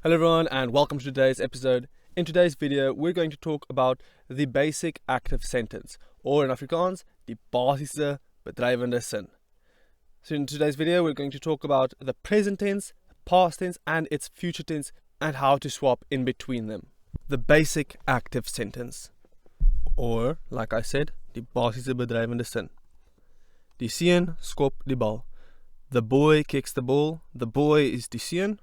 Hello everyone and welcome to today's episode. In today's video we're going to talk about the basic active sentence, or in Afrikaans, die basiese bedrijvende sin. So in today's video we're going to talk about the present tense, past tense and its future tense and how to swap in between them. The basic active sentence, or like I said, die basiese bedrijvende sin. Die seun skop die bal. The boy kicks the ball. The boy is die seun.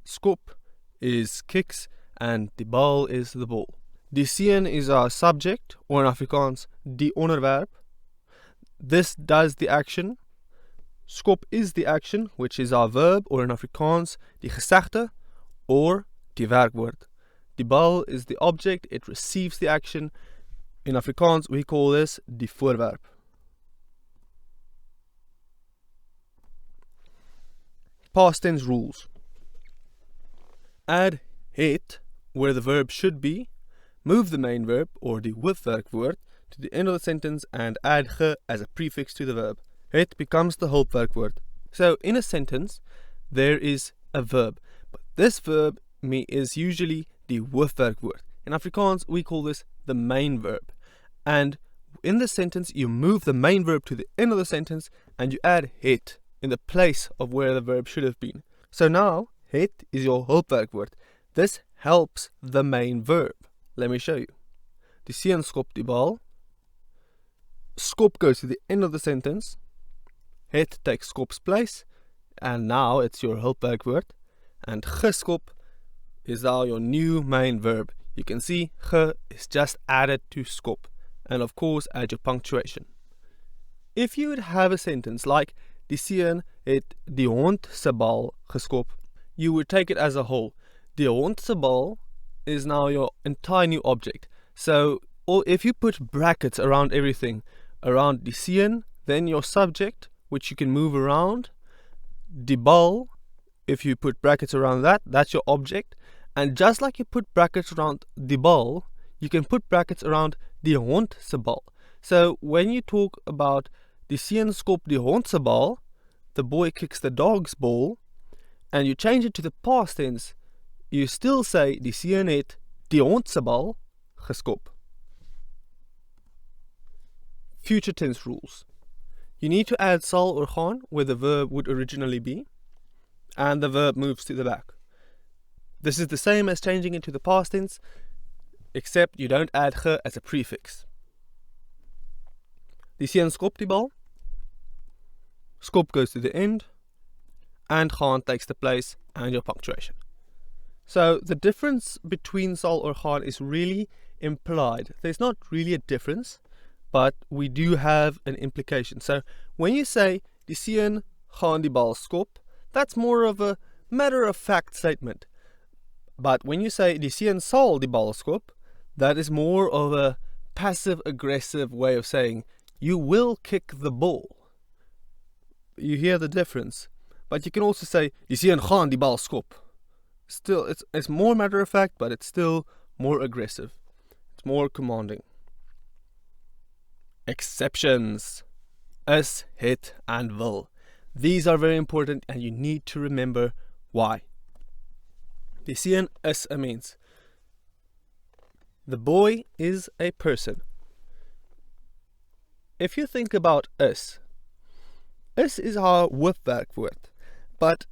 Skop is kicks and die bal is the ball. Die seun is our subject, or in Afrikaans, die onderwerp. This does the action. Skop is the action, which is our verb, or in Afrikaans, die gesegde, or die werkwoord. Die bal is the object, it receives the action. In Afrikaans, we call this die voorwerp. Past tense rules. Add het where the verb should be, move the main verb or the hoofwerkwoord to the end of the sentence and add ge as a prefix to the verb. Het becomes the hoofwerkwoord. So in a sentence there is a verb, but this verb is usually the hoofwerkwoord. In Afrikaans we call this the main verb, and in the sentence you move the main verb to the end of the sentence and you add het in the place of where the verb should have been. So now het is your hoofwerkwoord. This helps the main verb. Let me show you. Die seun skop die bal. Skop goes to the end of the sentence. Het takes skop's place. And now it's your hoofwerkwoord. And geskop is now your new main verb. You can see ge is just added to skop. And of course add your punctuation. If you would have a sentence like die seun het die hond se bal geskop, you would take it as a whole. Die hond se bal is now your entire new object. So if you put brackets around everything, around die seun, then your subject, which you can move around, die bal, if you put brackets around that, that's your object. And just like you put brackets around die bal, you can put brackets around die hond se bal. So when you talk about die seun skop die hond se bal, the boy kicks the dog's ball, and you change it to the past tense, you still say die seun het die hond se bal geskop. Future tense rules. You need to add sal or gaan where the verb would originally be, and the verb moves to the back. This is the same as changing it to the past tense, except you don't add ge as a prefix. Die seun skop die bal. Skop goes to the end, and gaan takes the place, and your punctuation. So the difference between sal or gaan is really implied. There's not really a difference, but we do have an implication. So when you say die seun gaan die bal skop, that's more of a matter-of-fact statement. But when you say die seun sal die bal skop, that is more of a passive-aggressive way of saying you will kick the ball. You hear the difference. But you can also say die seun gaan die bal skop. Still, it's more matter of fact, but it's still more aggressive. It's more commanding. Exceptions. Is, het, and wil. These are very important and you need to remember why. Die seun is a mens. The boy is a person. If you think about is is our hoofwerkwoord. But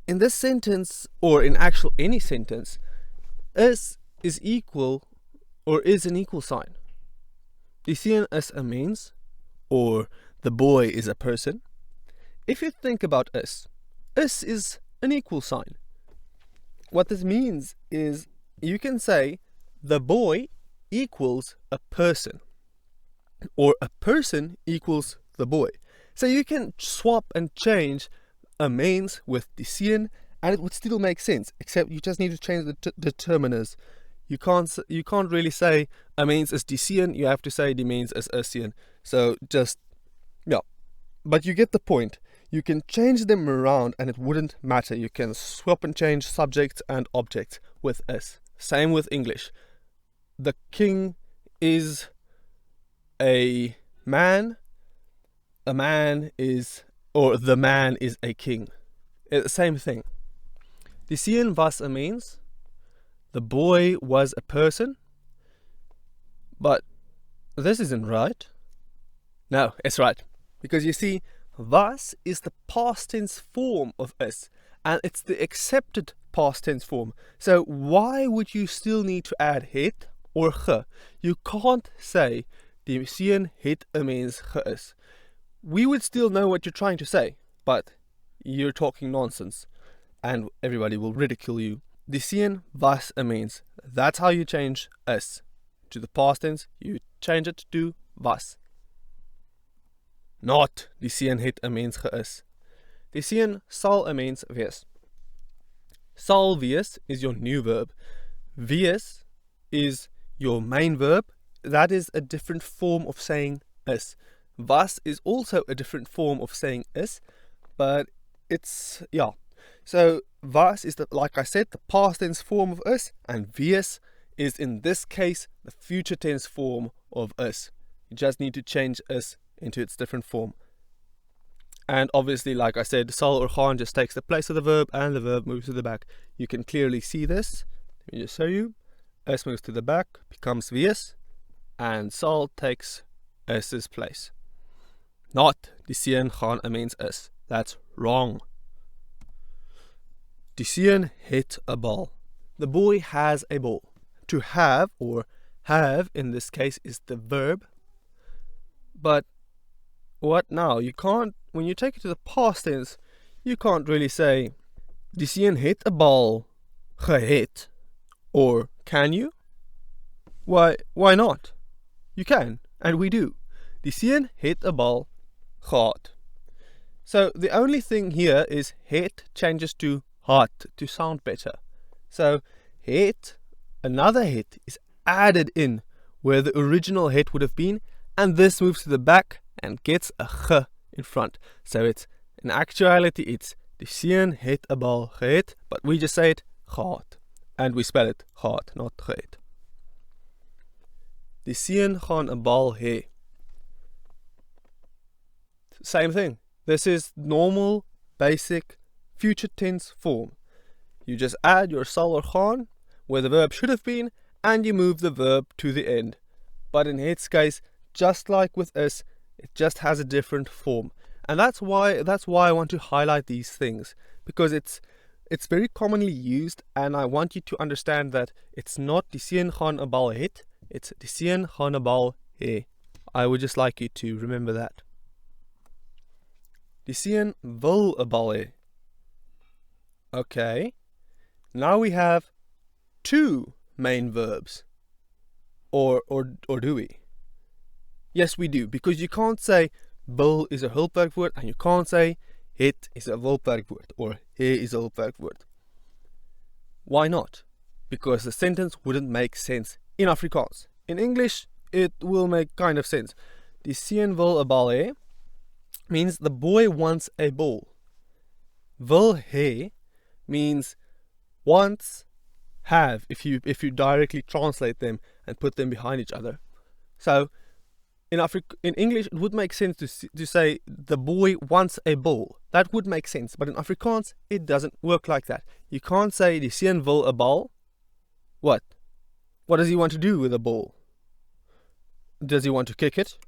in this sentence, or in actual any sentence, is equal, or is an equal sign. Die seun is a mens, or the boy is a person. If you think about is an equal sign. What this means is you can say the boy equals a person, or a person equals the boy. So you can swap and change a mens with die seun and it would still make sense, except you just need to change the determiners. You can't really say a mens is die seun, you have to say die mens is a seun. So just, yeah. But you get the point. You can change them around and it wouldn't matter. You can swap and change subjects and objects with is. Same with English. The king is a man. A man is, or the man is a king. Same thing. Die seun was 'n mens. the boy was a person. But this isn't right. No, it's right. Because you see, was is the past tense form of is, and it's the accepted past tense form. So why would you still need to add het or ge? You can't say die seun het 'n mens geïs. We would still know what you're trying to say, but you're talking nonsense, and everybody will ridicule you. Die seun was 'n mens. That's how you change is to the past tense. You change it to was. Not die seun het 'n mens geïs. Die seun sal 'n mens wees. Sal wees is your new verb. Wees is your main verb. That is a different form of saying is. Was is also a different form of saying is, but it's, yeah. So was is, like I said, the past tense form of is, and wees is in this case the future tense form of is. You just need to change is into its different form. And obviously, like I said, sal or gaan just takes the place of the verb, and the verb moves to the back. You can clearly see this. Let me just show you. Is moves to the back, becomes wees, and sal takes is's place. Not die seun gaan 'n mens is. That's wrong. Die seun het 'n bal. The boy has a ball. To have, or have in this case, is the verb. But what now? You can't, when you take it to the past tense, you can't really say die seun het 'n bal gehet. Or can you? Why not? You can, and we do. Die seun het 'n bal gehad. So the only thing here is het changes to gehad to sound better. So het, another het, is added in where the original het would have been, and this moves to the back and gets a ge in front. So it's, in actuality, it's die seun het 'n bal gehet, but we just say it gehad. And we spell it gehad, not gehet. Die seun gaan 'n bal hê. Same thing. This is normal, basic, future tense form. You just add your sal or gaan where the verb should have been, and you move the verb to the end. But in het's case, just like with is, it just has a different form. And that's why I want to highlight these things, because it's very commonly used, and I want you to understand that it's not die seun gaan 'n bal het, it's die seun gaan 'n bal hê. I would just like you to remember that. Die seun wil 'n bal hê. Okay, now we have two main verbs. Or do we? Yes, we do, because you can't say wil is a hulpwerkwoord, and you can't say het is a hulpwerkwoord, or he is a hulpwerkwoord. Why not? Because the sentence wouldn't make sense in Afrikaans. In English, it will make kind of sense. Die seun wil 'n bal hê means the boy wants a ball. Wil hê means wants, have, if you directly translate them and put them behind each other. So in English, it would make sense to say the boy wants a ball. That would make sense, but in Afrikaans, it doesn't work like that. You can't say die seun wil 'n bal. What? What does he want to do with a ball? Does he want to kick it?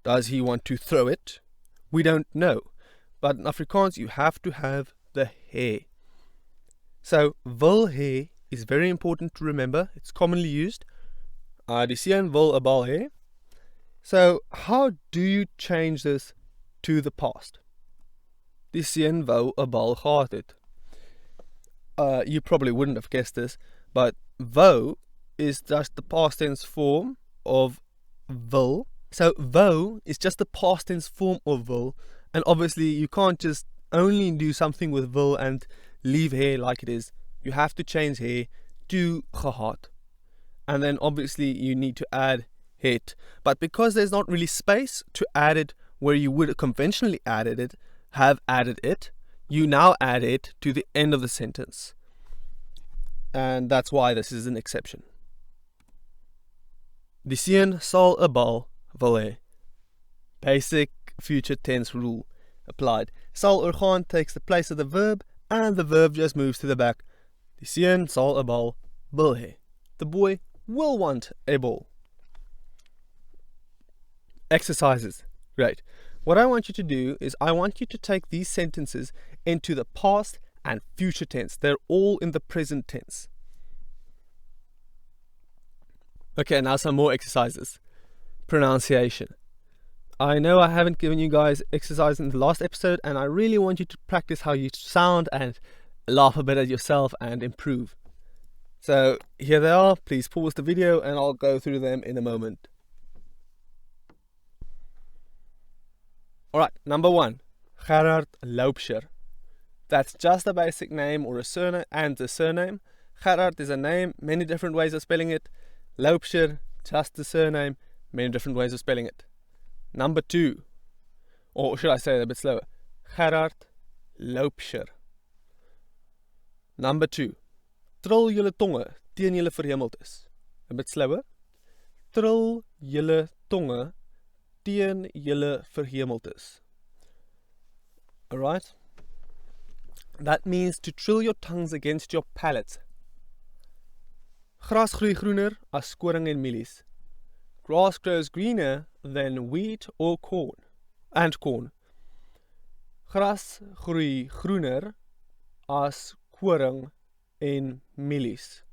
Does he want to throw it? We don't know. But in Afrikaans, you have to have the hê. So wil hê is very important to remember. It's commonly used. Die seun wil 'n bal hê. So how do you change this to the past? Die seun wou 'n bal gehad het. You probably wouldn't have guessed this, but wou is just the past tense form of wil. So wou is just the past tense form of wil, and obviously you can't just only do something with wil and leave hê like it is. You have to change hê to gehad, and then obviously you need to add het. But because there's not really space to add it where you would conventionally have added it, you now add it to the end of the sentence, and that's why this is an exception. Die seun sal 'n bal wil hê. Basic future tense rule applied. Sal or gaan takes the place of the verb, and the verb just moves to the back. Die seun sal 'n bal wil hê. The boy will want a ball. Exercises. Great. What I want you to do is I want you to take these sentences into the past and future tense. They're all in the present tense. Okay, now some more exercises. Pronunciation. I know I haven't given you guys exercise in the last episode, and I really want you to practice how you sound and laugh a bit at yourself and improve. So here they are. Please pause the video and I'll go through them in a moment. Alright, number 1. Gerard Loubser. That's just a basic name or a surname and a surname. Gerard is a name, many different ways of spelling it. Loubser, just the surname, many different ways of spelling it. Number 2. Or should I say it a bit slower? Gerard Loubser. Number 2. Trill julle tonge teen julle verhemeltes. A bit slower. Trill julle tonge teen julle verhemeltes. Alright? That means to trill your tongues against your palate. Gras groei groener as koring en mielies. Grass grows greener than wheat or corn. And corn. Gras groei groener as koring en mielies.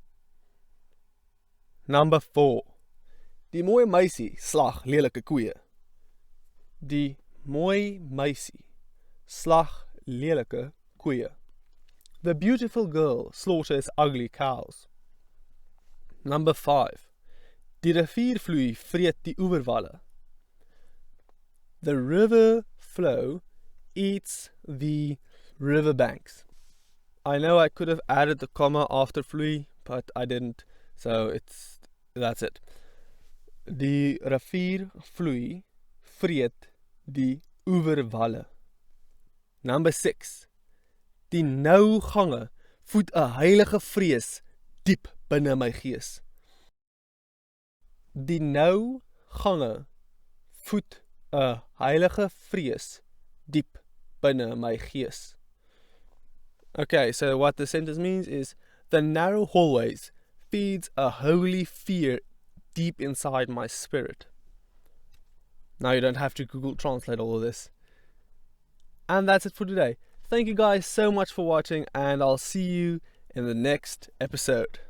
Number 4. Die mooi meisie slag lelike koeie. Die mooi meisie slag lelike koeie. The beautiful girl slaughters ugly cows. Number 5. Die riviervloei vreet die oeverwalle. The river flow eats the riverbanks. I know I could have added the comma after vloei, but I didn't, so that's it. Die rivier vloei vreet die oeverwalle. Number 6. Die nou gange voed 'n heilige vrees diep binne my gees. Die nou gange voed 'n heilige vrees diep binne my gees. Okay, so what the sentence means is, the narrow hallways feeds a holy fear deep inside my spirit. Now you don't have to Google Translate all of this. And that's it for today. Thank you guys so much for watching, and I'll see you in the next episode.